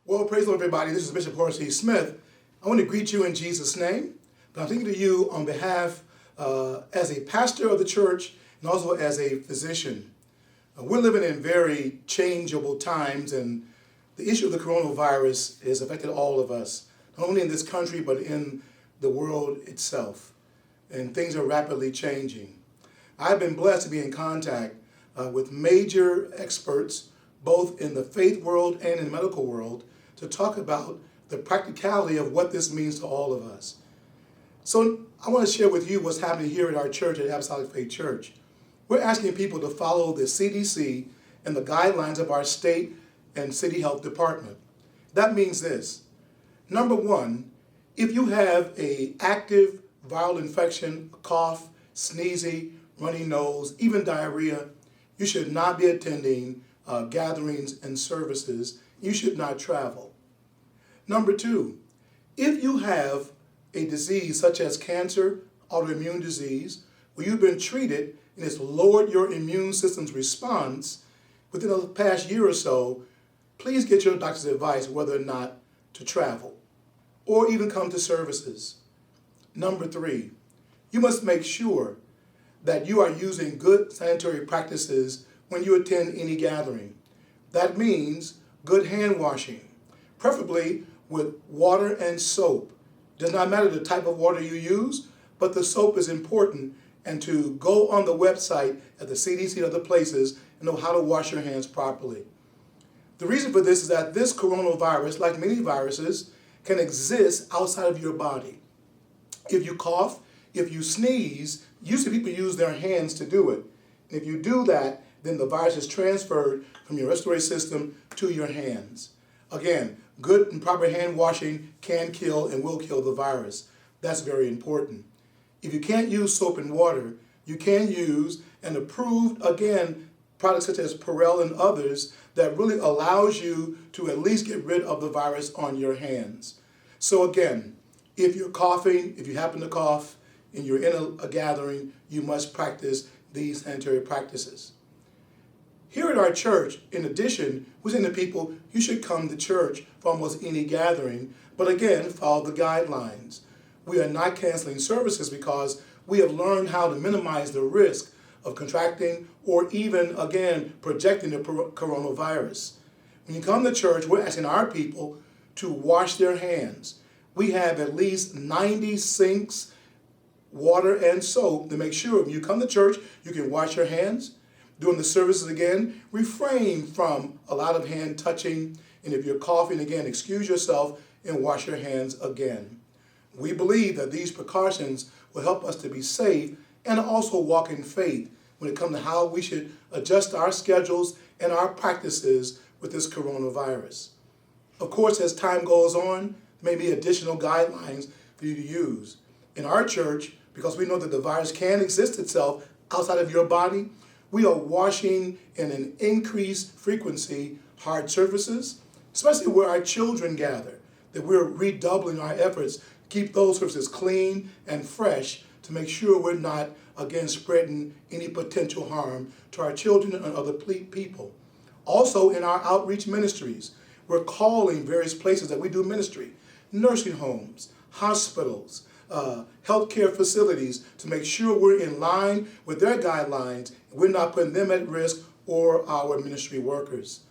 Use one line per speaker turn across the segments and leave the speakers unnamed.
Well, praise the Lord, everybody. This is Bishop Horace E. Smith. I want to greet you in Jesus' name, but I'm thinking to you on behalf as a pastor of the church and also as a physician. We're living in very changeable times, and the issue of the coronavirus has affected all of us, not only in this country, but in the world itself. And things are rapidly changing. I've been blessed to be in contact with major experts, both in the faith world and in the medical world, to talk about the practicality of what this means to all of us. So I want to share with you what's happening here at our church at Apostolic Faith Church. We're asking people to follow the CDC and the guidelines of our state and city health department. That means this. Number one, if you have an active viral infection, a cough, sneezing, runny nose, even diarrhea, you should not be attending gatherings and services. You should not travel. Number two, if you have a disease such as cancer, autoimmune disease, where you've been treated and it's lowered your immune system's response within the past year or so, please get your doctor's advice whether or not to travel or even come to services. Number three, you must make sure that you are using good sanitary practices when you attend any gathering. That means good hand washing, preferably with water and soap. Does not matter the type of water you use, but the soap is important, and to go on the website at the CDC and other places and know how to wash your hands properly. The reason for this is that this coronavirus, like many viruses, can exist outside of your body. If you cough, if you sneeze, usually people use their hands to do it. If you do that, then the virus is transferred from your respiratory system to your hands. Again, good and proper hand washing can kill and will kill the virus. That's very important. If you can't use soap and water, you can use an approved, again, products such as Perel and others that really allows you to at least get rid of the virus on your hands. So again, if you're coughing, if you happen to cough, and you're in a gathering, you must practice these sanitary practices. Here at our church, in addition, we're saying to people, you should come to church for almost any gathering, but again, follow the guidelines. We are not canceling services because we have learned how to minimize the risk of contracting or even, again, projecting the coronavirus. When you come to church, we're asking our people to wash their hands. We have at least 90 sinks, water and soap to make sure when you come to church, you can wash your hands. During the services again, refrain from a lot of hand touching. And if you're coughing again, excuse yourself and wash your hands again. We believe that these precautions will help us to be safe and also walk in faith when it comes to how we should adjust our schedules and our practices with this coronavirus. Of course, as time goes on, there may be additional guidelines for you to use. In our church, because we know that the virus can exist itself outside of your body, we are washing in an increased frequency hard surfaces, especially where our children gather, that we're redoubling our efforts to keep those surfaces clean and fresh to make sure we're not, again, spreading any potential harm to our children and other people. Also, in our outreach ministries, we're calling various places that we do ministry, nursing homes, hospitals, healthcare facilities, to make sure we're in line with their guidelines and we're not putting them at risk or our ministry workers.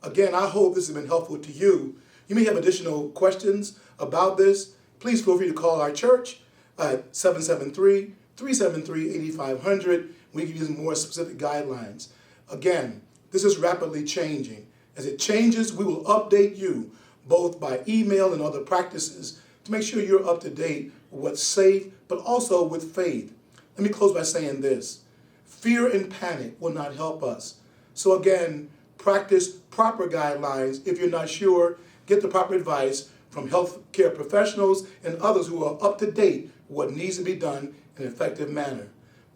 Again, I hope this has been helpful to you. You may have additional questions about this. Please feel free to call our church at 773-373-8500. We can use more specific guidelines. Again, this is rapidly changing. As it changes, we will update you both by email and other practices to make sure you're up to date with what's safe, but also with faith. Let me close by saying this. Fear and panic will not help us. So again, practice proper guidelines. If you're not sure, get the proper advice from healthcare professionals and others who are up to date with what needs to be done in an effective manner.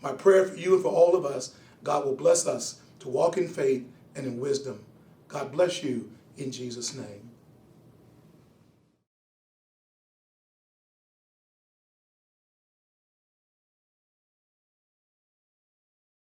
My prayer for you and for all of us, God will bless us to walk in faith and in wisdom. God bless you in Jesus' name.